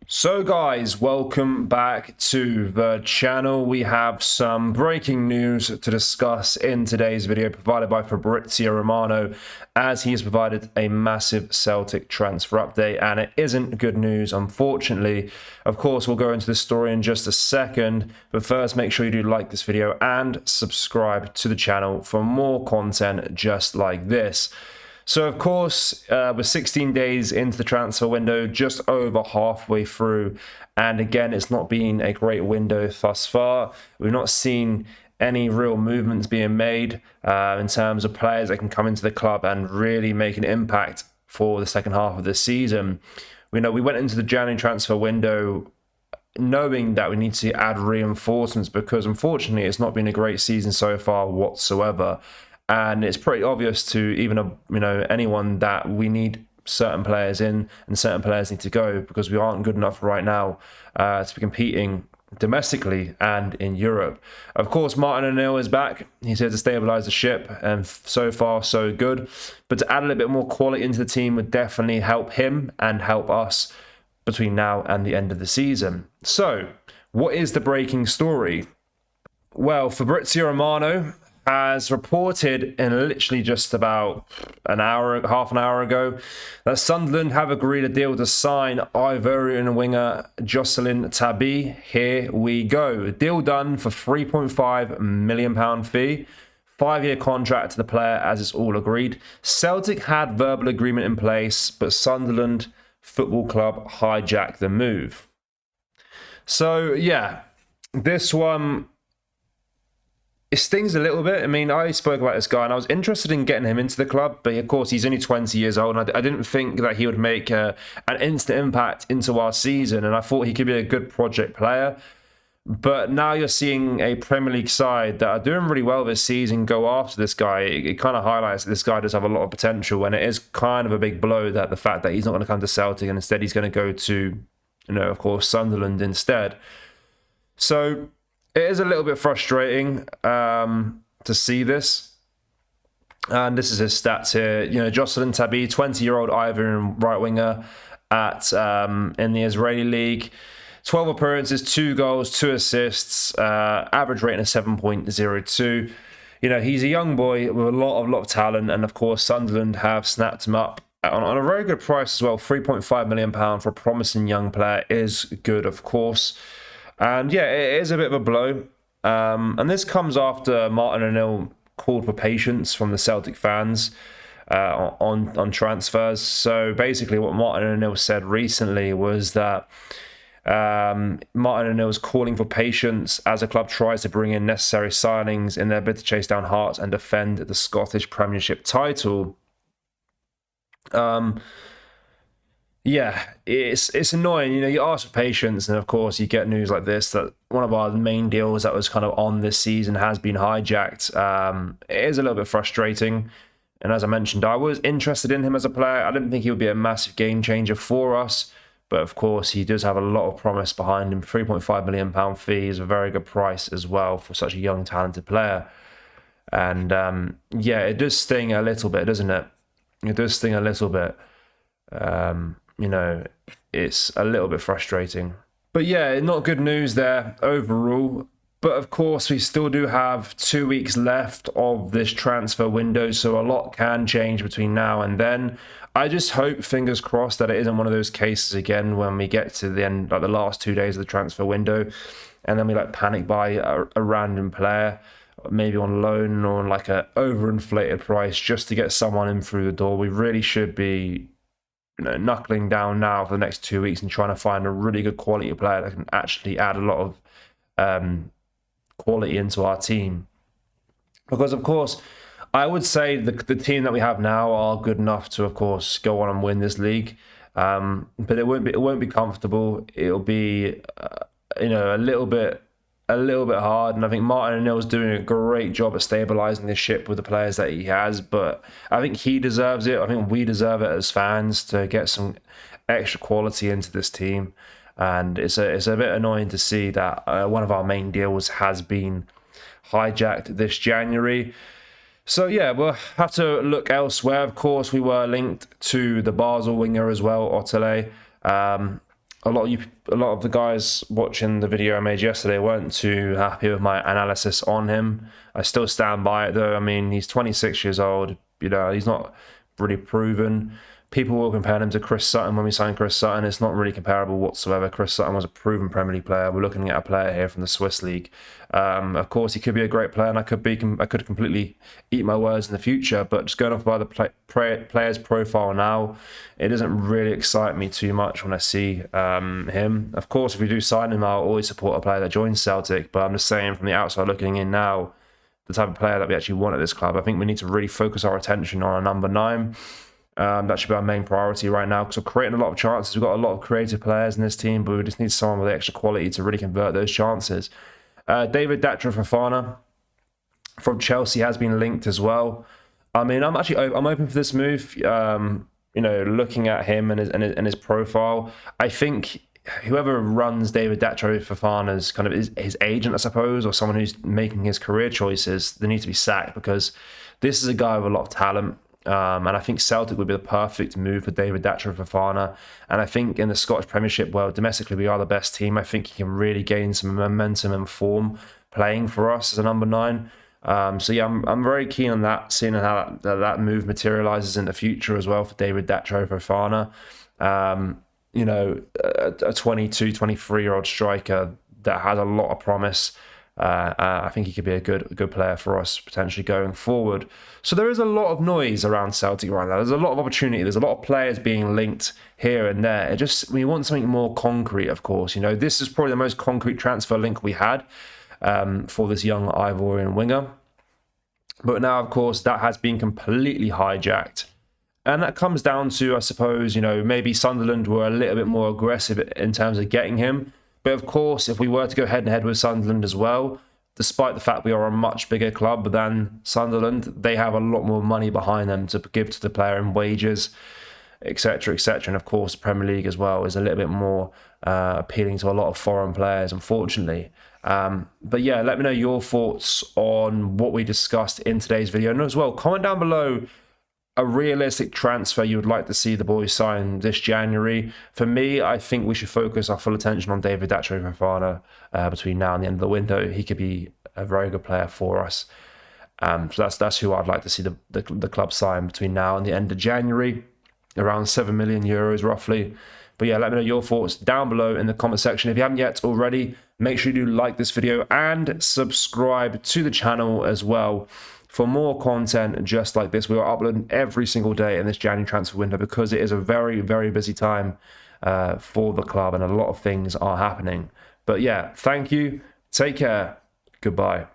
So guys, welcome back to the channel. We have some breaking news to discuss in today's video provided by Fabrizio Romano, as he has provided a massive Celtic transfer update, and it isn't good news, unfortunately. Of course, we'll go into the story in just a second, but first make sure you do like this video and subscribe to the channel for more content just like this. So, of course, we're 16 days into the transfer window, just over halfway through. And again, it's not been a great window thus far. We've not seen any real movements being made in terms of players that can come into the club and really make an impact for the second half of the season. We went into the January transfer window knowing that we need to add reinforcements because, unfortunately, it's not been a great season so far whatsoever. And it's pretty obvious to even anyone that we need certain players in and certain players need to go because we aren't good enough right now to be competing domestically and in Europe. Of course, Martin O'Neill is back. He's here to stabilise the ship, and so far so good. But to add a little bit more quality into the team would definitely help him and help us between now and the end of the season. So, what is the breaking story? Well, Fabrizio Romano has reported in literally just about half an hour ago, that Sunderland have agreed a deal to sign Ivorian winger Joselyn Tabi. Here we go. Deal done for £3.5 million fee. 5-year contract to the player, as it's all agreed. Celtic had verbal agreement in place, but Sunderland Football Club hijacked the move. So, yeah, this one, it stings a little bit. I mean, I spoke about this guy and I was interested in getting him into the club, but of course he's only 20 years old and I didn't think that he would make an instant impact into our season, and I thought he could be a good project player. But now you're seeing a Premier League side that are doing really well this season go after this guy. It kind of highlights that this guy does have a lot of potential, and it is kind of a big blow that the fact that he's not going to come to Celtic and instead he's going to go to, of course, Sunderland instead. So it is a little bit frustrating to see this. And this is his stats here. Joselyn Tabi, 20-year-old Ivorian right winger in the Israeli league. 12 appearances, 2 goals, 2 assists, average rating of 7.02. He's a young boy with a lot of talent, and of course Sunderland have snapped him up on a very good price as well. £3.5 million for a promising young player is good, of course. And yeah, it is a bit of a blow. And this comes after Martin O'Neill called for patience from the Celtic fans on transfers. So basically what Martin O'Neill said recently was that Martin O'Neill was calling for patience as a club tries to bring in necessary signings in their bid to chase down Hearts and defend the Scottish Premiership title. Yeah, it's annoying. You ask for patience, and of course you get news like this, that one of our main deals that was kind of on this season has been hijacked. It is a little bit frustrating. And as I mentioned, I was interested in him as a player. I didn't think he would be a massive game changer for us. But of course, he does have a lot of promise behind him. £3.5 million fee is a very good price as well for such a young, talented player. And yeah, it does sting a little bit, doesn't it? It does sting a little bit. It's a little bit frustrating. But yeah, not good news there overall. But of course, we still do have 2 weeks left of this transfer window, so a lot can change between now and then. I just hope, fingers crossed, that it isn't one of those cases again when we get to the end, like the last 2 days of the transfer window, and then we panic buy a random player, maybe on loan or on like a overinflated price just to get someone in through the door. We really should be knuckling down now for the next 2 weeks and trying to find a really good quality player that can actually add a lot of quality into our team. Because of course, I would say the team that we have now are good enough to, of course, go on and win this league. But it won't be comfortable. It'll be a little bit hard. And I think Martin O'Neill's doing a great job at stabilising this ship with the players that he has. But I think he deserves it. I think we deserve it as fans to get some extra quality into this team. And it's a bit annoying to see that one of our main deals has been hijacked this January. So yeah, we'll have to look elsewhere. Of course, we were linked to the Basel winger as well, Otele. a lot of the guys watching the video I made yesterday weren't too happy with my analysis on him. I still stand by it though. I mean, he's 26 years old. You know, he's not really proven. People will compare him to Chris Sutton when we signed Chris Sutton. It's not really comparable whatsoever. Chris Sutton was a proven Premier League player. We're looking at a player here from the Swiss League. Of course, he could be a great player, and I could completely eat my words in the future. But just going off by the player's profile now, it doesn't really excite me too much when I see him. Of course, if we do sign him, I'll always support a player that joins Celtic. But I'm just saying, from the outside looking in now, the type of player that we actually want at this club, I think we need to really focus our attention on a number 9. That should be our main priority right now, because we're creating a lot of chances. We've got a lot of creative players in this team, but we just need someone with extra quality to really convert those chances. David Datro Fofana from Chelsea has been linked as well. I mean, I'm open for this move. You know, looking at him and his profile, I think whoever runs David Datro Fofana's kind of his agent, I suppose, or someone who's making his career choices, they need to be sacked, because this is a guy with a lot of talent. And I think Celtic would be the perfect move for David Datro Fofana. And I think in the Scottish Premiership, well, domestically we are the best team. I think he can really gain some momentum and form playing for us as a number 9. So yeah, I'm very keen on that, seeing how that move materializes in the future as well for David Datro Fofana. You know, a 22, 23-year-old striker that has a lot of promise. I think he could be a good player for us potentially going forward. So there is a lot of noise around Celtic right now. There's a lot of opportunity. There's a lot of players being linked here and there. We want something more concrete, of course. You know, this is probably the most concrete transfer link we had for this young Ivorian winger. But now, of course, that has been completely hijacked. And that comes down to, I suppose, you know, maybe Sunderland were a little bit more aggressive in terms of getting him. But of course, if we were to go head and head with Sunderland as well, despite the fact we are a much bigger club than Sunderland, they have a lot more money behind them to give to the player in wages, etc., etc. And of course, the Premier League as well is a little bit more appealing to a lot of foreign players, unfortunately. But yeah, let me know your thoughts on what we discussed in today's video. And as well, comment down below a realistic transfer you would like to see the boys sign this January. For me, I think we should focus our full attention on David Datro Fofana between now and the end of the window. He could be a very good player for us. So that's who I'd like to see the club sign between now and the end of January, around 7 million euros roughly. But yeah, let me know your thoughts down below in the comment section. If you haven't yet already, make sure you do like this video and subscribe to the channel as well for more content just like this. We are uploading every single day in this January transfer window, because it is a very, very busy time for the club and a lot of things are happening. But yeah, thank you. Take care. Goodbye.